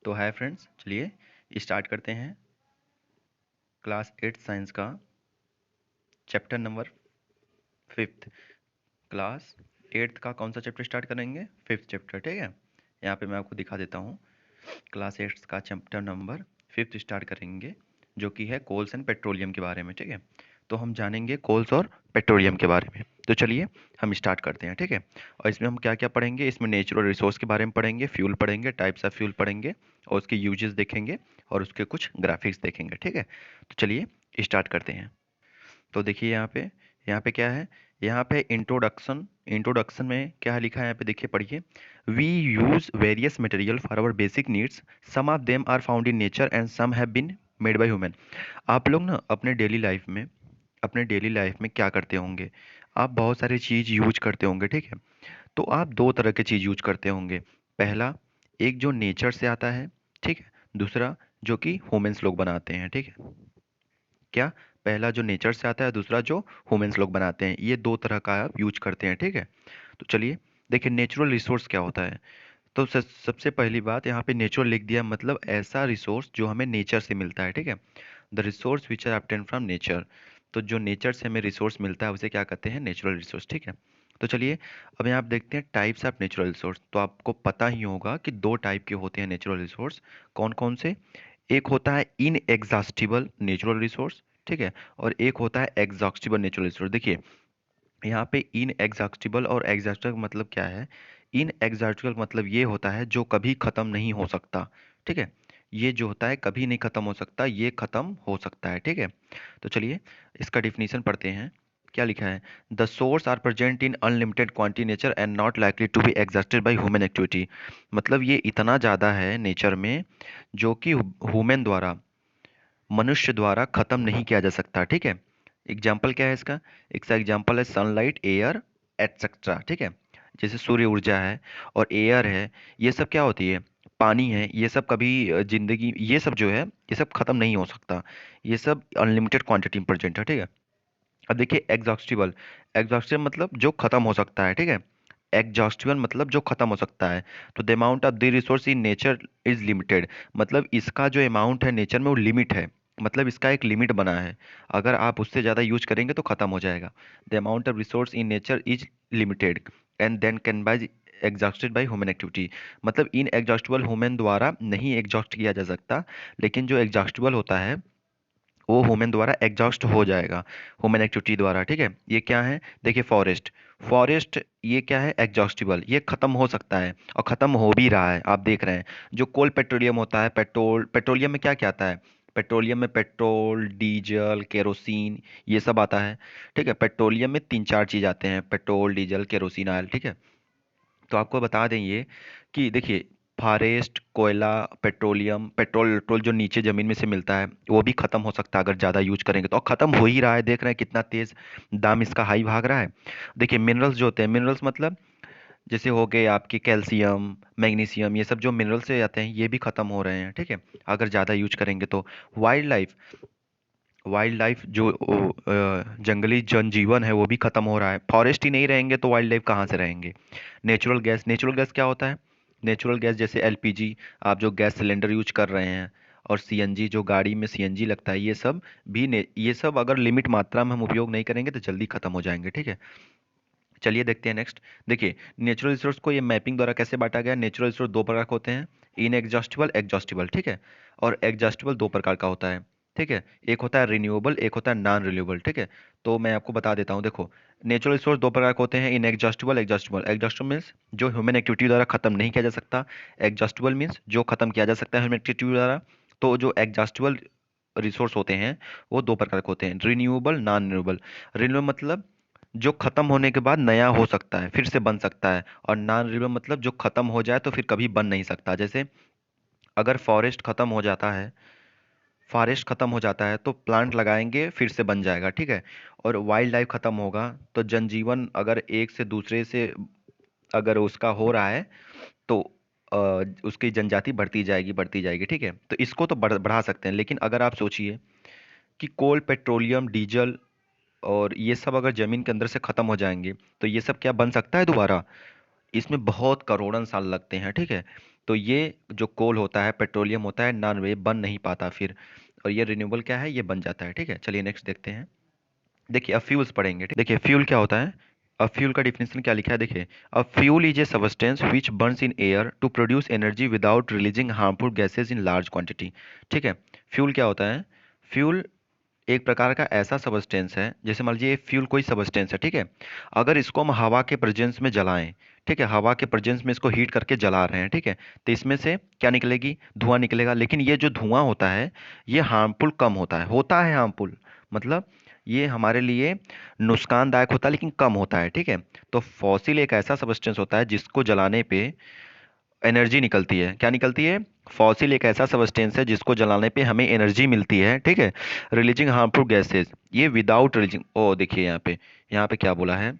तो hi friends, चलिए start करते हैं क्लास 8 साइंस का chapter number 5th। Class 8th का कौन सा चैप्टर स्टार्ट करेंगे? 5th चैप्टर, ठीक है। यहाँ पे मैं आपको दिखा देता हूँ। क्लास 8 का चैप्टर नंबर 5th स्टार्ट करेंगे, जो कि है कोल्स एंड पेट्रोलियम के बारे में, ठीक है। तो हम जानेंगे कोल्स और पेट्रोलियम के बारे में। तो चलिए हम स्टार्ट करते हैं, ठीक है। और इसमें हम क्या क्या पढ़ेंगे? इसमें नेचुरल रिसोर्स के बारे में पढ़ेंगे, फ्यूल पढ़ेंगे, टाइप्स ऑफ फ्यूल पढ़ेंगे और उसके यूजेस देखेंगे और उसके कुछ ग्राफिक्स देखेंगे, ठीक है। तो चलिए स्टार्ट करते हैं। तो देखिए यहाँ पे क्या है? यहाँ पे इंट्रोडक्शन। इंट्रोडक्शन में क्या लिखा है? यहाँ पे देखिए, पढ़िए। We use various material for our basic needs, some of them are found in nature and some have been made by human. आप लोग ना अपने डेली लाइफ में क्या करते होंगे? आप बहुत सारी चीज़ यूज करते होंगे, ठीक है। तो आप दो तरह के चीज़ यूज करते होंगे। पहला, एक जो नेचर से आता है, ठीक है। दूसरा जो कि ह्यूमंस लोग बनाते हैं, ठीक है। क्या? पहला जो नेचर से आता है, दूसरा जो ह्यूमंस लोग बनाते हैं। ये दो तरह का आप यूज करते हैं, ठीक है। तो चलिए देखिए, नेचुरल रिसोर्स क्या होता है। तो सबसे पहली बात, यहाँ पे नेचुरल लिख दिया, मतलब ऐसा रिसोर्स जो हमें नेचर से मिलता है, ठीक है। The resource which are obtain from nature. तो जो नेचर से हमें रिसोर्स मिलता है उसे क्या कहते हैं? नेचुरल रिसोर्स, ठीक है। तो चलिए अब यहाँ आप देखते हैं टाइप्स ऑफ नेचुरल रिसोर्स। तो आपको पता ही होगा कि दो टाइप के होते हैं नेचुरल रिसोर्स। कौन कौन से? एक होता है इनएग्जॉस्टिबल नेचुरल रिसोर्स, ठीक है। और एक होता है एग्जॉस्टिबल नेचुरल रिसोर्स। देखिए यहाँ पे इनएग्जॉस्टिबल और एग्जॉस्टिबल मतलब क्या है? इनएग्जॉस्टिबल मतलब ये होता है जो कभी खत्म नहीं हो सकता, ठीक है। ये जो होता है कभी नहीं खत्म हो सकता, ये खत्म हो सकता है, ठीक है। तो चलिए इसका डिफिनीशन पढ़ते हैं। क्या लिखा है? The source are present in unlimited quantity nature and not likely to be exhausted by human activity. मतलब ये इतना ज़्यादा है नेचर में, जो कि ह्यूमन द्वारा, मनुष्य द्वारा खत्म नहीं किया जा सकता, ठीक है। एग्जाम्पल क्या है इसका? इसका एग्जाम्पल है सनलाइट, एयर, एटसेट्रा, ठीक है। जैसे सूर्य ऊर्जा है और एयर है, ये सब क्या होती है? पानी है। ये सब कभी जिंदगी, ये सब जो है ये सब खत्म नहीं हो सकता। ये सब अनलिमिटेड क्वांटिटी में प्रेजेंट है, ठीक है। अब देखिए एग्जॉस्टिबल। एग्जॉस्टिबल मतलब जो खत्म हो सकता है, ठीक है। एग्जॉस्टिबल मतलब जो खत्म हो सकता है। तो the amount of the resource in nature is limited. मतलब इसका जो अमाउंट है नेचर में वो लिमिट है। मतलब इसका एक लिमिट बना है। अगर आप उससे ज़्यादा यूज करेंगे तो खत्म हो जाएगा। The amount of resource in nature is limited and then can by exhausted by human activity. मतलब इन एग्जॉस्टिबल ह्यूमन द्वारा नहीं एग्जॉस्ट किया जा सकता, लेकिन जो एग्जॉस्टिबल होता है वो ह्यूमन द्वारा एग्जॉस्ट हो जाएगा, ह्यूमन एक्टिविटी द्वारा, ठीक है। ये क्या है? देखिए फॉरेस्ट। फॉरेस्ट ये क्या है? एग्जॉस्टिबल। ये खत्म हो सकता है और खत्म हो भी रहा है, आप देख रहे हैं। जो कोल पेट्रोलियम होता है, पेट्रोलियम में क्या क्या आता है? पेट्रोलियम में पेट्रोल, डीजल, केरोसिन, ये सब आता है, ठीक है। पेट्रोलियम में तीन चार चीज़ आते हैं: पेट्रोल, डीजल, केरोसिन, ऑयल, ठीक है। तो आपको बता दें ये कि देखिए, फॉरेस्ट, कोयला, पेट्रोलियम, पेट्रोल जो नीचे ज़मीन में से मिलता है वो भी ख़त्म हो सकता है अगर ज़्यादा यूज करेंगे तो। और ख़त्म हो ही रहा है, देख रहे हैं कितना तेज़ दाम इसका हाई भाग रहा है। देखिए मिनरल्स जो होते हैं, मिनरल्स मतलब जैसे हो गए आपके कैल्शियम, मैग्नीशियम, ये सब जो मिनरल से आते हैं ये भी ख़त्म हो रहे हैं, ठीक है, अगर ज़्यादा यूज करेंगे तो। वाइल्ड लाइफ, वाइल्ड लाइफ जो जंगली जनजीवन है वो भी खत्म हो रहा है। फॉरेस्ट ही नहीं रहेंगे तो वाइल्ड लाइफ कहाँ से रहेंगे? Natural gas. नेचुरल गैस क्या होता है? नेचुरल गैस जैसे एलपीजी, आप जो गैस सिलेंडर यूज कर रहे हैं, और सीएनजी, जो गाड़ी में सीएनजी लगता है, ये सब भी ये सब अगर लिमिट मात्रा में हम उपयोग नहीं करेंगे तो जल्दी खत्म हो जाएंगे, ठीक है। चलिए देखते हैं नेक्स्ट। देखिए नेचुरल रिसोर्स को ये मैपिंग द्वारा कैसे बांटा गया? नेचुरल रिसोर्स दो प्रकार के होते हैं: इन एग्जॉस्टिबल, एग्जॉस्टिबल, ठीक है। और एग्जॉस्टिबल दो प्रकार का होता है, ठीक है। एक होता है रिन्यूएबल, एक होता है नॉन रिन्यूएबल, ठीक है। तो मैं आपको बता देता हूँ। देखो नेचुरल रिसोर्स दो प्रकार के होते हैं: इन एग्जॉस्टिबल, एग्जॉस्टिबल। एग्जॉस्टिबल मीन्स जो ह्यूमन एक्टिविटी द्वारा खत्म नहीं किया जा सकता। एग्जॉस्टिबल मीन्स जो खत्म किया जा सकता है ह्यूमन एक्टिविटी द्वारा। तो जो एग्जॉस्टिबल रिसोर्स होते हैं वो दो प्रकार के होते हैं: रिन्यूएबल, नॉन रिन्यूएबल। रिन्यूएबल मतलब जो खत्म होने के बाद नया हो सकता है, फिर से बन सकता है। और नॉन रिन्यूएबल मतलब जो खत्म हो जाए तो फिर कभी बन नहीं सकता। जैसे अगर फॉरेस्ट खत्म हो जाता है तो प्लांट लगाएंगे फिर से बन जाएगा, ठीक है। और वाइल्ड लाइफ खत्म होगा तो जनजीवन अगर एक से दूसरे से अगर उसका हो रहा है तो अ, उसकी जनजाति बढ़ती जाएगी, ठीक है। तो इसको तो बढ़ा सकते हैं, लेकिन अगर आप सोचिए कि कोल, पेट्रोलियम, डीजल और ये सब अगर जमीन के अंदर से खत्म हो जाएंगे तो ये सब क्या बन सकता है दोबारा? इसमें बहुत करोड़न साल लगते हैं, ठीक है। तो ये जो कोल होता है, पेट्रोलियम होता है, नॉन वे बन नहीं पाता फिर, और ये रिन्यूएबल क्या है, ये बन जाता है। ठीक है, चलिए नेक्स्ट देखते हैं। देखिए अब फ्यूल्स पढ़ेंगे। देखिए फ्यूल क्या होता है, अब फ्यूल का डिफिनेशन क्या लिखा है, देखिए a fuel is a substance which burns in air to produce energy without releasing harmful gases in large quantity. ठीक है, फ्यूल क्या होता है, फ्यूल एक प्रकार का ऐसा सब्सटेंस है, जैसे मान लीजिए फ्यूल कोई सब्सटेंस है, ठीक है, अगर इसको हम हवा के प्रेजेंस में जलाएं, ठीक है, हवा के प्रेजेंस में इसको हीट करके जला रहे हैं, ठीक है, तो इसमें से क्या निकलेगी, धुआं निकलेगा। लेकिन ये जो धुआं होता है ये हार्मफुल कम होता है हार्मफुल, मतलब ये हमारे लिए नुकसानदायक होता है लेकिन कम होता है। ठीक है, तो फॉसिल एक ऐसा सब्सटेंस होता है जिसको जलाने पे एनर्जी निकलती है। क्या निकलती है, फॉसिल एक ऐसा सब्सटेंस है जिसको जलाने पे हमें एनर्जी मिलती है। ठीक है, रिलीजिंग हार्मफुल गैसेस, ये विदाउट रिलीजिंग, ओ देखिए यहाँ पे क्या बोला है,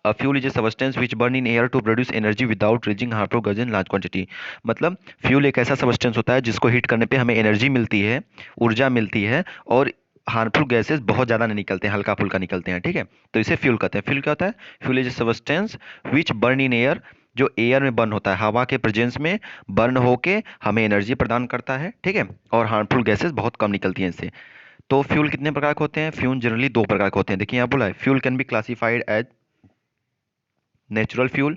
a fuel is a substance which burn in air to produce energy without releasing harmful gases in large quantity. मतलब फ्यूल एक ऐसा सब्सटेंस होता है जिसको हीट करने पे हमें एनर्जी मिलती है, ऊर्जा मिलती है, और हार्मफुल गैसेस बहुत ज़्यादा नहीं निकलते हैं, हल्का फुल्का निकलते हैं। ठीक है, तो इसे फ्यूल कहते हैं। फ्यूल क्या होता है, fuel is a substance which burn in air, जो एयर में बर्न होता है, हवा के प्रेजेंस में बर्न होके हमें एनर्जी प्रदान करता है। ठीक है, और हार्मफुल गैसेस बहुत कम निकलती हैं इससे। तो फ्यूल कितने प्रकार के होते हैं, फ्यूल जनरली दो प्रकार के होते हैं। देखिए यहाँ बोला है fuel can be classified as natural fuel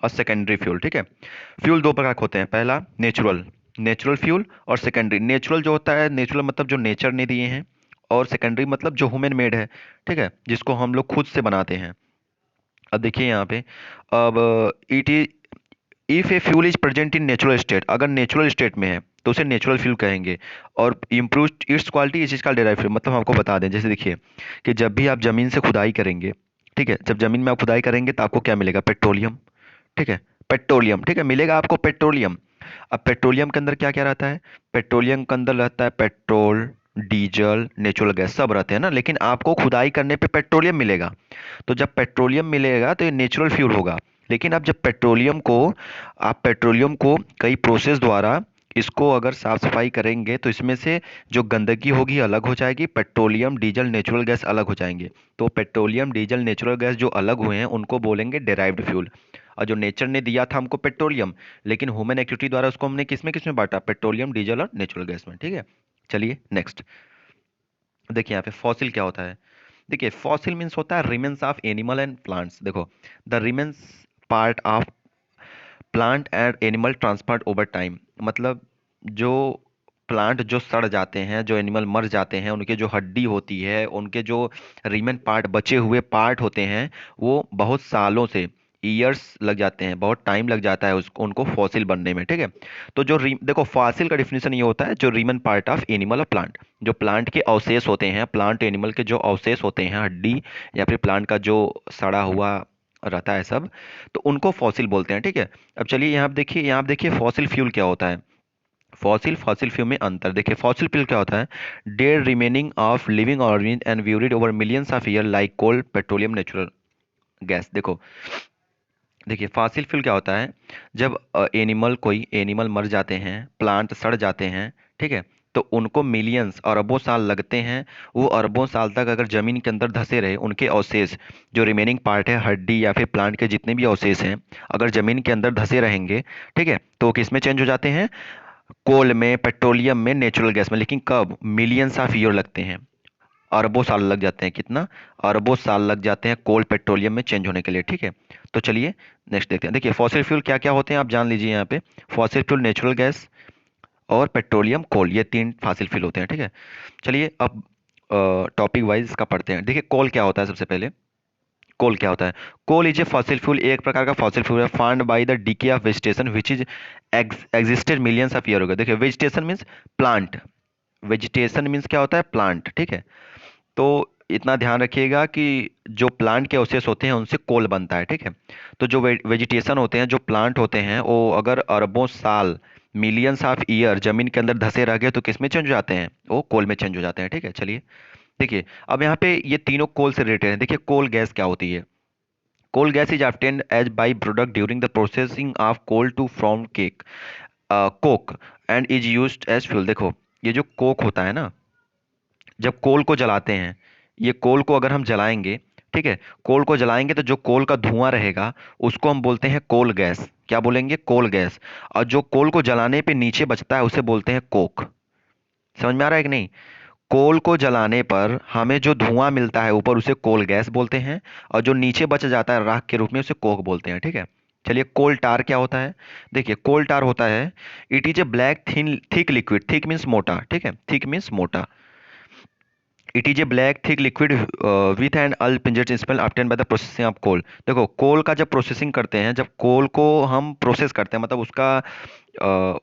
और सेकेंडरी फ्यूल। ठीक है, फ्यूल दो प्रकार के होते हैं, पहला नेचुरल, नेचुरल फ्यूल, और सेकेंडरी। नेचुरल जो होता है, नेचुरल मतलब जो नेचर ने दिए हैं, और सेकेंडरी मतलब जो ह्यूमन मेड है, ठीक है, जिसको हम लोग खुद से बनाते हैं। अब देखिए यहाँ पे, अब it is if a fuel is present in natural state, अगर नेचुरल स्टेट में है तो उसे नेचुरल फ्यूल कहेंगे, और इम्प्रूव इट्स क्वालिटी, इस चीज़ का डेराइव फ्यूल। मतलब हम आपको बता दें, जैसे देखिए कि जब भी आप जमीन से खुदाई करेंगे, ठीक है, जब जमीन में आप खुदाई करेंगे तो आपको क्या मिलेगा, पेट्रोलियम। ठीक है, पेट्रोलियम, ठीक है, मिलेगा आपको पेट्रोलियम। अब पेट्रोलियम के अंदर क्या क्या रहता है, पेट्रोलियम के अंदर रहता है पेट्रोल, डीजल, नेचुरल गैस, सब रहते हैं ना, लेकिन आपको खुदाई करने पे पेट्रोलियम मिलेगा। तो जब पेट्रोलियम मिलेगा तो ये नेचुरल फ्यूल होगा। लेकिन अब जब पेट्रोलियम को कई प्रोसेस द्वारा इसको अगर साफ सफाई करेंगे तो इसमें से जो गंदगी होगी अलग हो जाएगी, पेट्रोलियम, डीजल, नेचुरल गैस अलग हो जाएंगे। तो पेट्रोलियम, डीजल, नेचुरल गैस जो अलग हुए हैं उनको बोलेंगे डेराइव्ड फ्यूल। और जो नेचर ने दिया था हमको पेट्रोलियम, लेकिन ह्यूमन एक्टिविटी द्वारा उसको हमने किस में बांटा, पेट्रोलियम, डीजल और नेचुरल गैस में। ठीक है, चलिए नेक्स्ट देखिए यहाँ पे फॉसिल क्या होता है। देखिए फॉसिल मीन्स होता है remains of animal and plants. देखो the remains part of plant and animal transferred over time, मतलब जो प्लांट जो सड़ जाते हैं, जो एनिमल मर जाते हैं, उनके जो हड्डी होती है, उनके जो रिमेन पार्ट, बचे हुए पार्ट होते हैं, वो बहुत सालों से, ईयर्स लग जाते हैं, बहुत टाइम लग जाता है उसको, उनको फॉसिल बनने में। ठीक है, तो देखो फॉसिल का डिफिनेशन ये होता है, जो रिमेन पार्ट ऑफ एनिमल और प्लांट, जो प्लांट के अवशेष होते हैं, प्लांट एनिमल के जो अवशेष होते हैं, हड्डी या फिर प्लांट का जो सड़ा हुआ रहता है सब, तो उनको फॉसिल बोलते हैं। ठीक है, अब चलिए यहाँ आप देखिए फॉसिल फ्यूल क्या होता है। फॉसिल फ्यूल में अंतर देखिए, फॉसिल फ्यूल क्या होता है, dead remaining of living organism and buried over millions of year like coal, petroleum, natural gas. देखो देखिए फॉसिल फ्यूल क्या होता है, जब कोई एनिमल मर जाते हैं, प्लांट सड़ जाते हैं, ठीक है, तो उनको मिलियंस, अरबों साल लगते हैं, वो अरबों साल तक अगर जमीन के अंदर धंसे रहे, उनके अवशेष, जो रिमेनिंग पार्ट है, हड्डी या फिर प्लांट के जितने भी अवशेष हैं, अगर जमीन के अंदर धंसे रहेंगे, ठीक है, तो वो किस में चेंज हो जाते हैं, कोल में, पेट्रोलियम में, नेचुरल गैस में। लेकिन कब, मिलियंस ऑफ ईयर लगते हैं, अरबों साल लग जाते हैं, कितना, अरबों साल लग जाते हैं कोल, पेट्रोलियम में चेंज होने के लिए। ठीक है, तो चलिए नेक्स्ट देखते हैं। देखिए फॉसिल फ्यूल क्या क्या होते हैं आप जान लीजिए यहाँ पे, फॉसिल फ्यूल नेचुरल गैस और पेट्रोलियम, कोल, ये तीन फॉसिल फ्यूल होते हैं। ठीक है, चलिए अब टॉपिक वाइज इसका पढ़ते हैं। देखिए कोल क्या होता है, सबसे पहले कोल क्या होता है, coal is a fossil fuel, एक प्रकार का फॉसिल फ्यूल है, found by the decay of vegetation which is existed millions of year हो गए। देखिए vegetation means plant, vegetation means क्या होता है, प्लांट। ठीक है, तो इतना ध्यान रखिएगा कि जो प्लांट के अवशेष होते हैं उनसे कोल बनता है। ठीक है, तो जो वेजिटेशन होते हैं, जो प्लांट होते हैं, वो अगर अरबों साल, मिलियंस ऑफ ईयर जमीन के अंदर धंसे रह गए तो किस में चेंज हो जाते हैं, वो कोल में चेंज हो जाते हैं। ठीक है, चलिए देखिए अब यहाँ पे ये तीनों कोल से रिलेटेड हैं। देखिए कोल गैस क्या होती है, coal gas is obtained as by product during the processing of coal to from coke and is used as fuel. देखो ये जो कोक होता है ना, जब कोल को जलाते हैं, ये कोल को अगर हम जलाएंगे, ठीक है, कोल को जलाएंगे तो जो कोल का धुआं रहेगा उसको हम बोलते हैं कोल गैस। क्या बोलेंगे? Coal gas. और जो कोल को जलाने पे नीचे बचता है उसे बोलते हैं कोक। समझ में आ रहा है कि नहीं? कोल को जलाने पर हमें जो धुआं मिलता है ऊपर उसे कोल गैस बोलते हैं, और जो नीचे बच जाता है राख के रूप में उसे कोक बोलते हैं। ठीक है। चलिए, कोल टार क्या होता है? देखिए, कोल टार होता है, it is a black thin thick liquid. Thick means मोटा, ठीक है, थिक मीन्स मोटा। It is a black thick liquid with an unpleasant smell obtained by the processing of coal. देखो, कोल का जब प्रोसेसिंग करते हैं, जब कोल को हम प्रोसेस करते हैं, मतलब उसका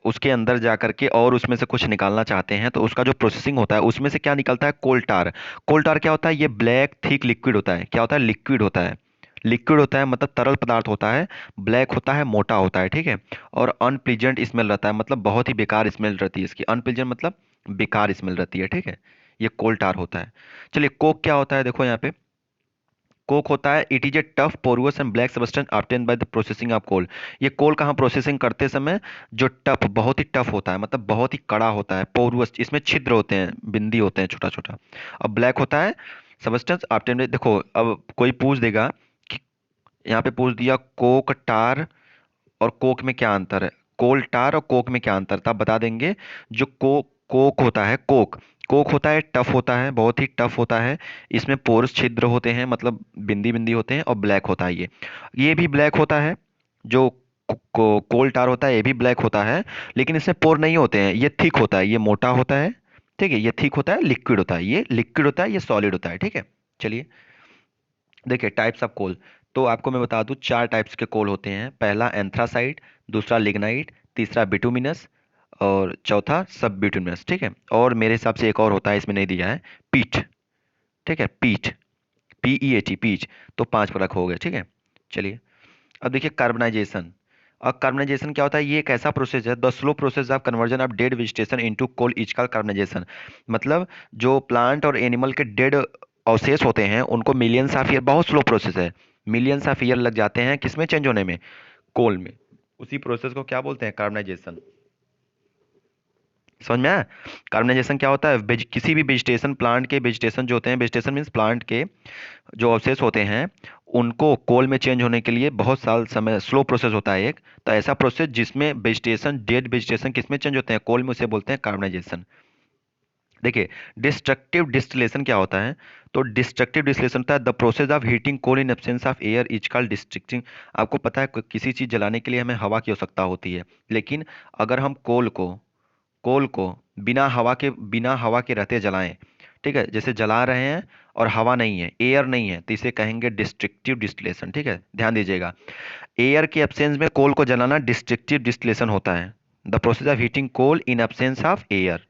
उसके अंदर जा करके और उसमें से कुछ निकालना चाहते हैं, तो उसका जो प्रोसेसिंग होता है उसमें से क्या निकलता है? कोल टार। कोल टार क्या होता है? ये ब्लैक थिक लिक्विड होता है। क्या होता है? लिक्विड होता है। लिक्विड होता है मतलब तरल पदार्थ होता है, ब्लैक होता है, मोटा होता है, ठीक है। और अनप्लीजेंट स्मेल रहता है, मतलब बहुत ही बेकार स्मेल रहती है इसकी। अनप्लीजेंट मतलब बेकार स्मेल रहती है, ठीक है। ये कोल टार होता है। चलिए, कोक क्या होता है? देखो यहाँ पे कोक होता है, it is a tough porous and black substance obtain by the processing of coal. ये कोल का हम प्रोसेसिंग करते समय जो टफ, बहुत ही टफ होता है, मतलब बहुत ही कड़ा होता है, पोरुअस, इसमें छिद्र होते हैं, बिंदी होते हैं छोटा छोटा, और ब्लैक होता है सब्सटेंस ऑब्टेन। देखो, अब कोई पूछ देगा कि, यहाँ पे पूछ दिया कोक टार और कोक में क्या अंतर है, कोल टार और कोक में क्या अंतर, तब बता देंगे। जो कोक होता है, कोक कोक होता है, टफ होता है, बहुत ही टफ होता है, इसमें पोरस छिद्र होते हैं, मतलब बिंदी बिंदी होते हैं, और ब्लैक होता है ये भी ब्लैक होता है। जो कोल टार होता है ये भी ब्लैक होता है, लेकिन इसमें पोर नहीं होते हैं, ये थिक होता है, ये मोटा होता है, ठीक है, ये थिक होता है, लिक्विड होता है, ये लिक्विड होता है, ये सॉलिड होता है, ठीक है। चलिए, देखिए टाइप्स ऑफ कोल। तो आपको मैं बता दूं, चार टाइप्स के कोल होते हैं। पहला एंथ्रासाइट, दूसरा लिग्नाइट, तीसरा बिटुमिनस, और चौथा सब बिटुमिनस, ठीक है। और मेरे हिसाब से एक और होता है, इसमें नहीं दिया है, पीट, ठीक है, पीट, PEAT, पीच। तो पांच फर्क हो गए, ठीक है। चलिए, अब देखिए कार्बनाइजेशन। अब कार्बनाइजेशन क्या होता है? ये एक ऐसा प्रोसेस है, the slow process of conversion of dead vegetation into coal is called carbonisation. मतलब जो प्लांट और एनिमल के डेड अवशेष होते हैं उनको मिलियंस ऑफ ईयर, बहुत स्लो प्रोसेस है, मिलियंस ऑफ ईयर लग जाते हैं किसमें चेंज होने में? कोल में। उसी प्रोसेस को क्या बोलते हैं? कार्बनाइजेशन। समझ में आया? कार्बनाइजेशन क्या होता है? किसी भी वेजिटेशन, प्लांट के वेजिटेशन जो होते हैं, वेजिटेशन मीन्स प्लांट के जो अवशेष होते हैं उनको कोल में चेंज होने के लिए बहुत साल समय, स्लो प्रोसेस होता है एक। तो ऐसा प्रोसेस जिसमें वेजिटेशन, डेड वेजिटेशन किसमें चेंज होते हैं? कोल में, उसे बोलते हैं कार्बनाइजेशन। देखिए, डिस्ट्रक्टिव डिस्टिलेशन क्या होता है? तो डिस्ट्रक्टिव डिस्टिलेशन होता है the process of heating coal in absence of air is called destructing. आपको पता है किसी चीज जलाने के लिए हमें हवा की आवश्यकता होती है, लेकिन अगर हम कोल को बिना हवा के रहते जलाएं, ठीक है, जैसे जला रहे हैं और हवा नहीं है, एयर नहीं है, तो इसे कहेंगे डिस्ट्रक्टिव डिस्टिलेशन, ठीक है, ध्यान दीजिएगा। एयर के एब्सेंस में कोल को जलाना डिस्ट्रक्टिव डिस्टिलेशन होता है, the process of heating coal in absence of air.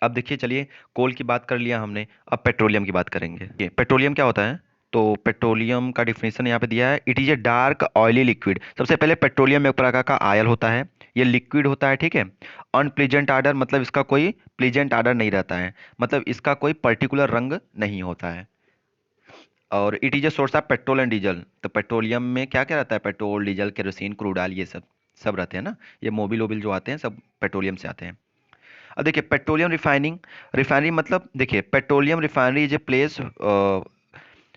अब देखिए, चलिए, कोल की बात कर लिया हमने, अब पेट्रोलियम की बात करेंगे। ये पेट्रोलियम क्या होता है? तो पेट्रोलियम का डिफिनेशन यहाँ पे दिया है, it is a dark oily liquid. सबसे पहले पेट्रोलियम में एक प्रकार का आयल होता है, ये लिक्विड होता है, ठीक है। अनप्लीजेंट आर्डर, मतलब इसका कोई प्लीजेंट आर्डर नहीं रहता है, मतलब इसका कोई पर्टिकुलर रंग नहीं होता है। और it is a source of petrol and diesel. तो पेट्रोलियम में क्या क्या रहता है? Petrol, diesel, kerosene, crude oil, ये सब सब रहते हैं ना। ये मोबिल ओबिल जो आते हैं सब पेट्रोलियम से आते हैं। अब देखिए, पेट्रोलियम रिफाइनिंग। रिफाइनिंग मतलब, देखिए, petroleum refinery is a place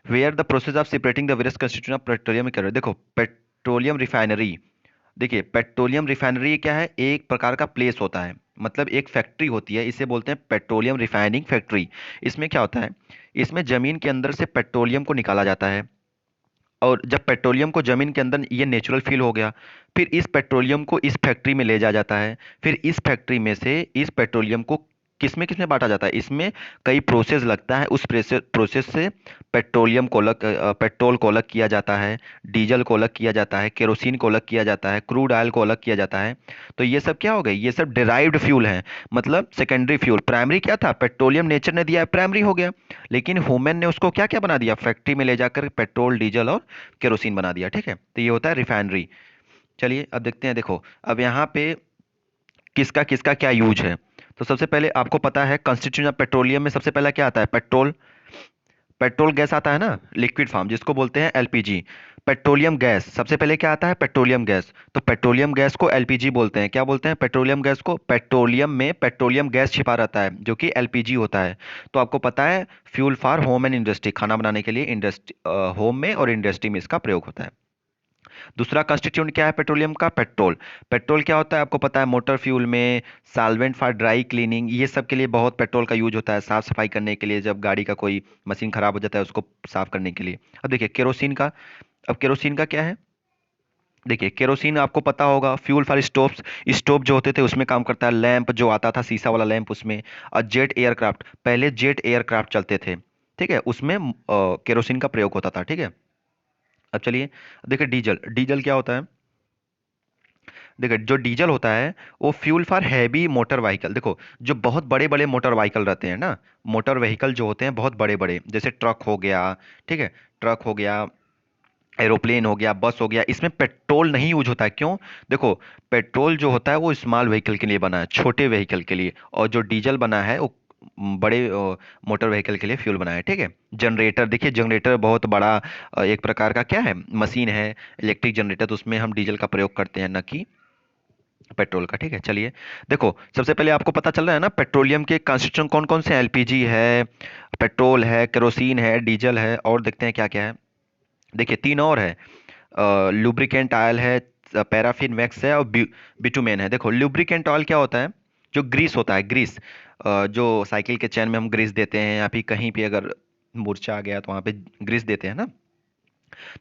where the process of separating the various constitution of petroleum carrier. देखो, पेट्रोलियम रिफाइनरी, देखिए, पेट्रोलियम रिफाइनरी क्या है? एक प्रकार का प्लेस होता है, मतलब एक फैक्ट्री होती है, इसे बोलते हैं पेट्रोलियम रिफाइनिंग फैक्ट्री। इसमें क्या होता है? इसमें जमीन के अंदर से पेट्रोलियम को निकाला जाता है, और जब पेट्रोलियम को जमीन के अंदर, ये नेचुरल फील हो गया, फिर इस पेट्रोलियम को इस फैक्ट्री में ले जाया जाता है, फिर इस फैक्ट्री में से इस पेट्रोलियम को किसमें किसमें बांटा जाता है? इसमें कई प्रोसेस लगता है, उस प्रोसेस से पेट्रोल को अलग किया जाता है, डीजल को अलग किया जाता है, केरोसिन को अलग किया जाता है, क्रूड ऑयल को अलग किया जाता है। तो ये सब क्या हो गए? ये सब डिराइव्ड फ्यूल हैं, मतलब सेकेंडरी फ्यूल। प्राइमरी क्या था? पेट्रोलियम नेचर ने दिया है, प्राइमरी हो गया, लेकिन ह्यूमन ने उसको क्या क्या बना दिया? फैक्ट्री में ले जाकर पेट्रोल, डीजल और केरोसिन बना दिया, ठीक है। तो ये होता है रिफाइनरी। चलिए, अब देखते हैं। देखो, अब यहाँ पे किसका किसका क्या यूज है। तो सबसे पहले आपको पता है, कंस्टिट्यूशन ऑफ पेट्रोलियम में सबसे पहला क्या आता है? पेट्रोल। पेट्रोल गैस आता है ना, लिक्विड फॉर्म, जिसको बोलते हैं LPG। पेट्रोलियम गैस, सबसे पहले क्या आता है? Petroleum gas. तो पेट्रोलियम गैस को LPG बोलते हैं। क्या बोलते हैं? पेट्रोलियम गैस को। पेट्रोलियम में पेट्रोलियम गैस छिपा रहता है जो कि LPG होता है। तो आपको पता है, fuel for home and industry, खाना बनाने के लिए इंडस्ट्री, होम में और इंडस्ट्री में इसका प्रयोग होता है। दूसरा कंस्टिट्यूएंट क्या है पेट्रोलियम का? पेट्रोल। पेट्रोल क्या होता है आपको पता है? मोटर फ्यूल में, सॉल्वेंट फॉर ड्राई क्लीनिंग, ये सब के लिए बहुत पेट्रोल का यूज होता है, साफ सफाई करने के लिए, जब गाड़ी का कोई मशीन खराब हो जाता है उसको साफ करने के लिए। अब देखिए केरोसिन का, अब केरोसिन का क्या है? देखिए केरोसिन आपको पता होगा, फ्यूल फॉर स्टोव्स, स्टोव जो होते थे उसमें काम करता है, लैंप जो आता था शीशा वाला लैंप उसमें, और जेट एयरक्राफ्ट, पहले जेट एयरक्राफ्ट चलते थे, ठीक है, उसमें केरोसिन का प्रयोग होता था, ठीक है। अब चलिए देखिए डीजल, डीजल क्या होता है? देखो जो डीजल होता है वो fuel for heavy motor vehicle, देखो जो बहुत बड़े बड़े मोटर व्हीकल रहते हैं ना, मोटर व्हीकल जो होते हैं बहुत बड़े बड़े, जैसे ट्रक हो गया, ठीक है, ट्रक हो गया, एरोप्लेन हो गया, बस हो गया, इसमें पेट्रोल नहीं यूज होता है। क्यों? देखो पेट्रोल जो होता है वो स्मॉल व्हीकल के लिए बना है, छोटे व्हीकल के लिए, और जो डीजल बना है वो बड़े मोटर व्हीकल के लिए फ्यूल बना है, ठीक है। जनरेटर, देखिए जनरेटर बहुत बड़ा एक प्रकार का क्या है, मशीन है, इलेक्ट्रिक जनरेटर, तो उसमें हम डीजल का प्रयोग करते हैं, न कि पेट्रोल का, ठीक है। चलिए देखो सबसे पहले आपको पता चल रहा है ना पेट्रोलियम के कंस्टिट्यूएंट कौन कौन से हैं? एलपीजी है, पेट्रोल है, केरोसिन है, डीजल है, और देखते हैं क्या क्या है। देखिए तीन और है, लुब्रिकेंट ऑयल है, पैराफिन वैक्स है, और बिटुमेन है। देखो लुब्रिकेंट ऑयल क्या होता है? जो ग्रीस होता है, ग्रीस, जो साइकिल के चैन में हम ग्रीस देते हैं, या फिर कहीं भी अगर मूर्छा आ गया तो वहां पे ग्रीस देते हैं ना।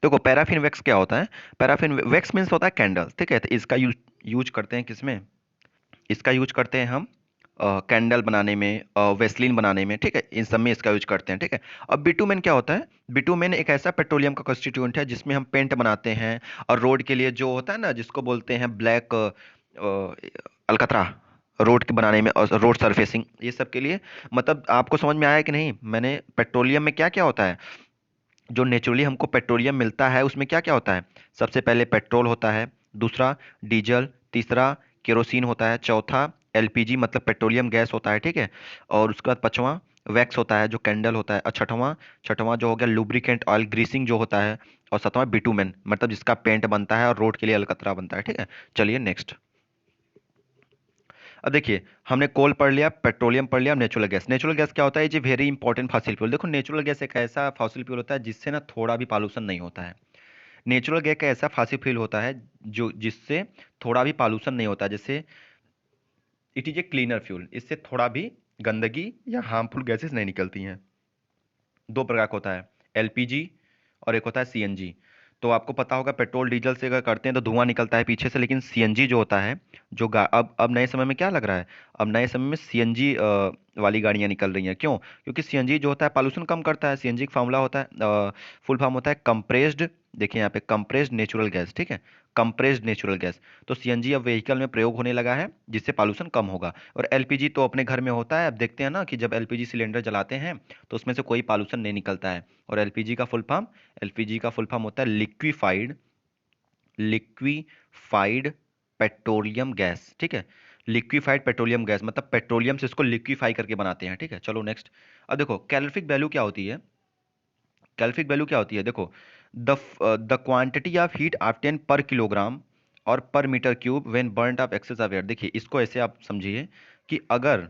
देखो पैराफिन वैक्स क्या होता है? पैराफिन वैक्स मीन्स होता है कैंडल, ठीक है, तो इसका यूज यूज करते हैं किसमें? इसका यूज करते हैं हम कैंडल बनाने में, वेस्लिन बनाने में, ठीक है, इन सब में इसका यूज करते हैं, ठीक है। अब बिटुमेन क्या होता है? बिटुमेन एक ऐसा पेट्रोलियम का कंस्टिट्यूएंट है जिसमें हम पेंट बनाते हैं, और रोड के लिए जो होता है ना, जिसको बोलते हैं ब्लैक अलकतरा, रोड के बनाने में और रोड सरफेसिंग, ये सब के लिए। मतलब आपको समझ में आया कि नहीं? मैंने पेट्रोलियम में क्या क्या होता है, जो नेचुरली हमको पेट्रोलियम मिलता है उसमें क्या क्या होता है? सबसे पहले पेट्रोल होता है, दूसरा डीजल, तीसरा केरोसिन होता है, चौथा एलपीजी मतलब पेट्रोलियम गैस होता है, ठीक है, और उसके बाद पांचवा वैक्स होता है जो कैंडल होता है, और छठवां छठवां जो हो गया लुब्रिकेंट ऑयल ग्रीसिंग जो होता है, और सातवां बिटुमेन मतलब जिसका पेंट बनता है और रोड के लिए अलकतरा बनता है, ठीक है। चलिए नेक्स्ट। अब देखिए हमने कोल पढ़ लिया, पेट्रोलियम पढ़ लिया, अब नेचुरल गैस। नेचुरल गैस क्या होता है? जी वेरी इंपॉर्टेंट फॉसिल फ्यूल। देखो नेचुरल गैस एक ऐसा फॉसिल फ्यूल होता है जिससे ना थोड़ा भी पॉल्यूशन नहीं होता है। नेचुरल गैस का ऐसा फॉसिल फ्यूल होता है जो जिससे थोड़ा भी पॉल्यूशन नहीं होता, जैसे it is A cleaner fuel, इससे थोड़ा भी गंदगी या हार्मफुल गैसेस नहीं निकलती हैं। दो प्रकार का होता है, एलपीजी और एक होता है सीएनजी। तो आपको पता होगा पेट्रोल डीजल से अगर करते हैं तो धुआं निकलता है पीछे से, लेकिन सीएनजी जो होता है, अब नए समय में क्या लग रहा है, अब नए समय में सीएनजी वाली गाड़ियां निकल रही हैं। क्यों? क्योंकि सीएनजी जो होता है पॉल्यूशन कम करता है। सीएनजी का फॉर्मूला होता है, फुल फॉर्म होता है कंप्रेस्ड, देखिए यहाँ पे कंप्रेस्ड नेचुरल गैस, ठीक है, कंप्रेस्ड नेचुरल गैस। तो सीएनजी अब व्हीकल में प्रयोग होने लगा है जिससे पॉल्यूशन कम होगा। और एलपीजी तो अपने घर में होता है, अब देखते हैं ना कि जब एलपीजी सिलेंडर जलाते हैं तो उसमें से कोई पॉल्यूशन नहीं निकलता है। और एलपीजी का फुल फॉर्म होता है लिक्विफाइड पेट्रोलियम गैस, ठीक है। लिक्विफाइड पेट्रोलियम गैस मतलब पेट्रोलियम से इसको लिक्विफाई करके बनाते हैं, ठीक है। चलो नेक्स्ट। अब देखो कैलोरीफिक वैल्यू क्या होती है? कैलोरीफिक वैल्यू क्या होती है? देखो the the quantity of heat obtain per kilogram और per metre cube when burned of excess of air. देखिए इसको ऐसे आप समझिए कि अगर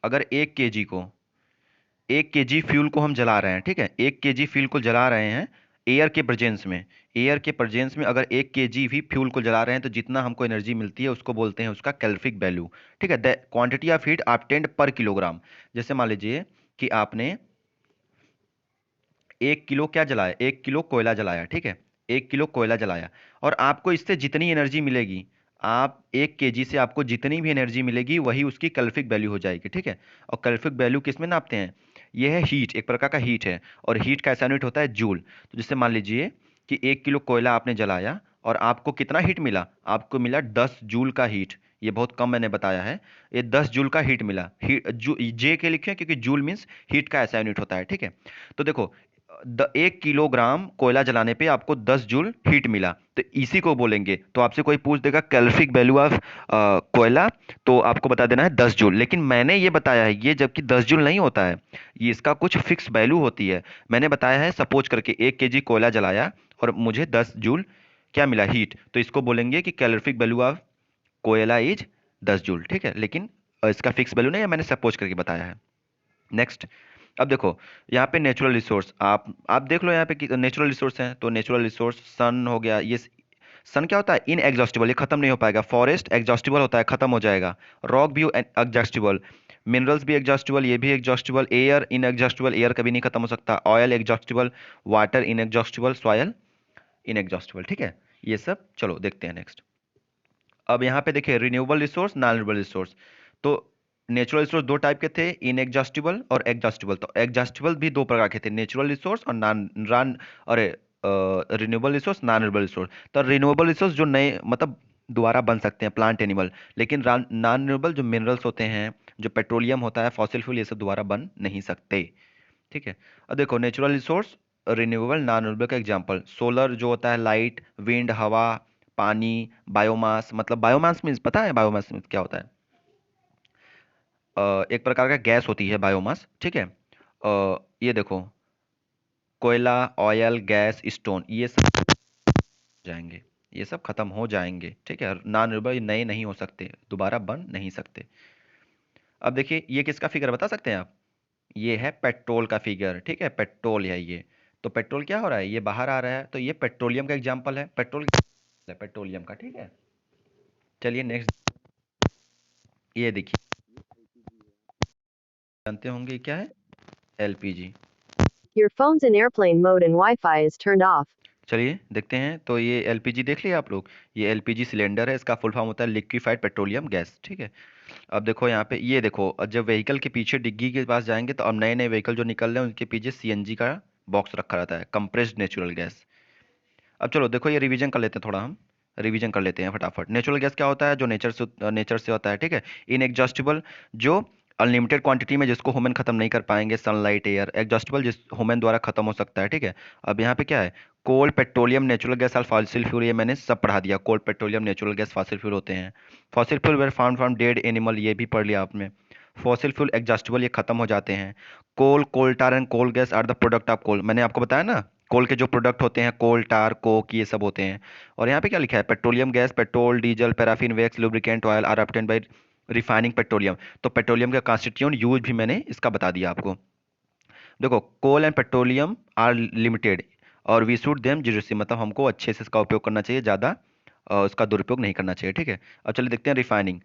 अगर 1 केजी फ्यूल को हम जला रहे हैं, ठीक है, 1 केजी फ्यूल को जला रहे हैं एयर के प्रेजेंस में, एयर के प्रेजेंस में अगर 1 केजी भी फ्यूल को जला रहे हैं तो जितना हमको एनर्जी मिलती है उसको बोलते हैं उसका कैलोरीफिक वैल्यू, ठीक है। The quantity of heat obtained पर किलोग्राम। जैसे मान लीजिए कि आपने 1 किलो क्या जलाया, 1 किलो कोयला जलाया, ठीक है, 1 किलो कोयला जलाया, और आपको इससे जितनी एनर्जी मिलेगी, आप 1 केजी से आपको जितनी भी एनर्जी मिलेगी वही उसकी कैलोरीफिक वैल्यू हो जाएगी, ठीक है। और कैलोरीफिक वैल्यू किस में नापते हैं? यह है हीट, एक प्रकार का हीट है, और हीट का ऐसा यूनिट होता है जूल। तो जैसे मान लीजिए कि 1 किलो कोयला आपने जलाया और आपको कितना हीट मिला? आपको मिला 10 जूल का हीट। ये बहुत कम मैंने बताया है, ये 10 जूल का हीट मिला। हीट जे के लिखे क्योंकि जूल मीन्स हीट का ऐसा यूनिट होता है, ठीक है। तो देखो 1 किलोग्राम कोयला जलाने पे आपको 10 जूल हीट मिला, तो इसी को बोलेंगे। तो आपसे कोई पूछ देगा कैलोरीफिक वैल्यू ऑफ कोयला, तो आपको बता देना है 10 जूल। लेकिन मैंने ये बताया है ये जबकि 10 जूल नहीं होता है, ये इसका कुछ फिक्स वैल्यू होती है। मैंने बताया है सपोज करके 1 केजी कोयला जलाया और मुझे 10 जूल क्या मिला, हीट, तो इसको बोलेंगे कि कैलोरीफिक वैल्यू ऑफ कोयला इज 10 जूल, ठीक है। लेकिन इसका फिक्स वैल्यू नहीं है, मैंने सपोज करके बताया है। नेक्स्ट। अब देखो यहाँ पे नेचुरल रिसोर्स, आप देख लो यहाँ पे नेचुरल रिसोर्स हैं, तो नेचुरल रिसोर्स सन हो गया, ये सन क्या होता है, इनएग्जॉस्टिबल, ये खत्म नहीं हो पाएगा। फॉरेस्ट एग्जॉस्टिबल होता है, खत्म हो जाएगा। रॉक भी एग्जॉस्टिबल, मिनरल्स भी एग्जॉस्टिबल, ये भी एग्जॉस्टिबल। एयर इनएग्जॉस्टिबल, एयर कभी नहीं खत्म हो सकता। Oil exhaustible, water inexhaustible, soil inexhaustible, ठीक है। ये सब चलो देखते हैं नेक्स्ट। अब यहाँ पे देखिए renewable resource, non renewable resource. तो नेचुरल रिसोर्स दो टाइप के थे, इनएग्जॉस्टिबल और एग्जॉस्टिबल। तो एग्जॉस्टिबल भी दो प्रकार के थे, नेचुरल रिसोर्स और नॉन नॉन अरे renewable resource, non renewable resource. तो रिन्यूएबल रिसोर्स जो नए मतलब दोबारा बन सकते हैं, प्लांट एनिमल। लेकिन नॉन रिन्यूएबल जो मिनरल्स होते हैं, जो पेट्रोलियम होता है, फॉसिल फ्यूल, ये सब दोबारा बन नहीं सकते, ठीक है। अब देखो natural resource, renewable, non renewable का एग्जांपल सोलर जो होता है, लाइट, विंड, हवा, पानी, बायोमास। मतलब बायोमास मीन्स पता है, बायोमास मीन्स क्या होता है? एक प्रकार का गैस होती है बायोमास, ठीक है। ये देखो कोयला, ऑयल, गैस, स्टोन, ये सब जाएंगे, ये सब खत्म हो जाएंगे, ठीक है। नॉन रिन्यूएबल नए नहीं हो सकते, दोबारा बन नहीं सकते। अब देखिए ये किसका फिगर बता सकते हैं आप? ये है पेट्रोल का फिगर, ठीक है, पेट्रोल है ये। तो पेट्रोल क्या हो रहा है, ये बाहर आ रहा है, तो ये पेट्रोलियम का एग्जांपल है, पेट्रोलियम का, ठीक है। चलिए नेक्स्ट, ये देखिए, जानते होंगे क्या है? LPG. Your phone's in airplane mode and Wi-Fi is turned off. चलिए देखते हैं, तो ये एलपीजी देख लिया आप लोग, ये एलपीजी सिलेंडर है, इसका फुल फॉर्म होता है लिक्विफाइड पेट्रोलियम गैस, ठीक है। अब देखो यहाँ पे, ये देखो जब व्हीकल के पीछे डिग्गी के पास जाएंगे, तो अब नए नए व्हीकल जो निकल रहे हैं उनके पीछे सीएनजी का बॉक्स रखा रहता है, कंप्रेस्ड नेचुरल गैस। अब चलो देखो ये रिवीजन कर लेते हैं, थोड़ा हम रिवीजन कर लेते हैं फटाफट। नेचुरल गैस क्या होता है? जो नेचर से होता है, ठीक है। इनएग्जॉस्टिबल, जो अनलिमिटेड क्वांटिटी में, जिसको ह्यूमन खत्म नहीं कर पाएंगे, सनलाइट, एयर। एग्जॉस्टिबल, जिस ह्यूमन द्वारा खत्म हो सकता है, ठीक है। अब यहाँ पे क्या है? कोल, पेट्रोलियम, नेचुरल गैस और फॉसिल फ्यूल, ये मैंने सब पढ़ा दिया। Coal, petroleum, natural gas, fossil fuel होते हैं। Fossil fuel were found from dead animal, ये भी पढ़ लिया आपने। फॉसिल फ्यूल एग्जॉस्टिबल, ये खत्म हो जाते हैं। Coal, coal tar and coal gas are the product of coal, मैंने आपको बताया ना, कोल के जो प्रोडक्ट होते हैं, कोल टार, कोक, ये सब होते हैं। और यहाँ पे क्या लिखा है? Petroleum gas, petrol, diesel, paraffin, wax, lubricant, oil are obtained by refining petroleum. तो पेट्रोलियम का कॉन्स्टिट्यूएंट यूज भी मैंने इसका बता दिया आपको। देखो coal and petroleum are limited और वी शुड देम जूडिशली, मतलब हमको अच्छे से इसका उपयोग करना चाहिए, ज़्यादा उसका दुरुपयोग नहीं करना चाहिए, ठीक है। अब चलिए देखते हैं रिफाइनिंग।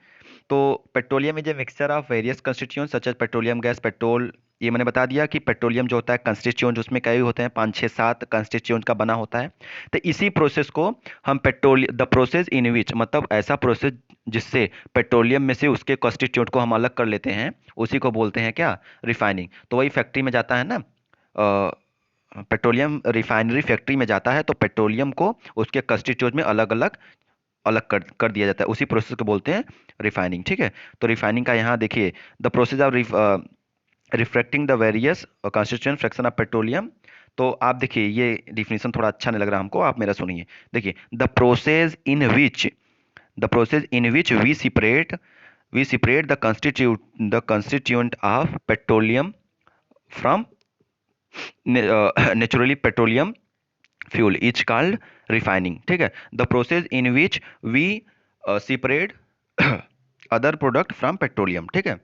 तो petroleum is a mixture of various constituents such as petroleum gas, petrol. ये मैंने बता दिया कि पेट्रोलियम जो होता है कंस्टिट्यूएंट, उसमें कई होते हैं, 5 6 7 कंस्टिट्यूएंट का बना होता है। तो इसी प्रोसेस को हम पेट्रोल द प्रोसेस इन विच, मतलब ऐसा प्रोसेस जिससे पेट्रोलियम में से उसके कंस्टिट्यूएंट को हम अलग कर लेते हैं, उसी को बोलते हैं क्या? रिफाइनिंग। तो वही फैक्ट्री में जाता है ना, पेट्रोलियम रिफाइनरी फैक्ट्री में जाता है, तो पेट्रोलियम को उसके कंस्टिट्यूएंट में अलग अलग अलग कर दिया जाता है, उसी प्रोसेस को बोलते हैं रिफाइनिंग, ठीक है। तो रिफाइनिंग का यहाँ देखिए, the process of refracting the various constituent fraction of petroleum. तो आप देखिए ये डिफिनीशन थोड़ा अच्छा नहीं लग रहा हमको, आप मेरा सुनिए। देखिए the process in which we separate the constituent of petroleum from naturally petroleum fuel is called refining, ठीक है। The process in which we separate other product from petroleum, ठीक है,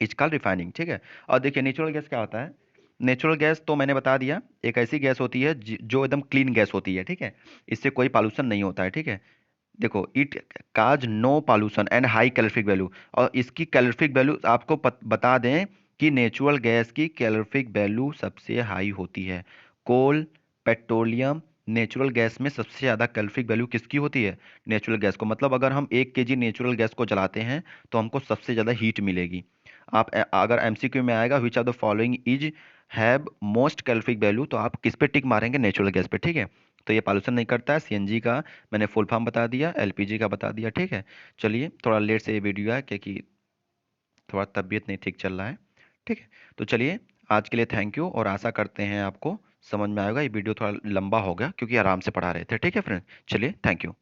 इज कॉल्ड रिफाइनिंग, ठीक है। और देखिए नेचुरल गैस क्या होता है? नेचुरल गैस तो मैंने बता दिया, एक ऐसी गैस होती है जो एकदम क्लीन गैस होती है, ठीक है, इससे कोई पॉल्यूशन नहीं होता है, ठीक है। देखो it cause no pollution and high calorific value, और इसकी कैलोरीफिक वैल्यू आपको बता दें कि नेचुरल गैस की कैलोरीफिक वैल्यू सबसे हाई होती है। कोल, पेट्रोलियम, नेचुरल गैस में सबसे ज़्यादा कैलोरीफिक वैल्यू किसकी होती है? नेचुरल गैस को। मतलब अगर हम 1 kg नेचुरल गैस को जलाते हैं तो हमको सबसे ज़्यादा हीट मिलेगी। आप अगर एमसीक्यू में आएगा which of the following is have most calorific value, तो आप किस पे टिक मारेंगे? नेचुरल गैस पे, ठीक है। तो ये पॉल्यूशन नहीं करता है। सीएनजी का मैंने फुल फॉर्म बता दिया, एलपीजी का बता दिया, ठीक है। चलिए थोड़ा लेट से ये वीडियो है क्योंकि थोड़ा तबीयत नहीं ठीक चल रहा है, ठीक है। तो चलिए आज के लिए थैंक यू, और आशा करते हैं आपको समझ में आएगा। ये वीडियो थोड़ा लंबा हो गया क्योंकि आराम से पढ़ा रहे थे, ठीक है फ्रेंड। चलिए थैंक यू।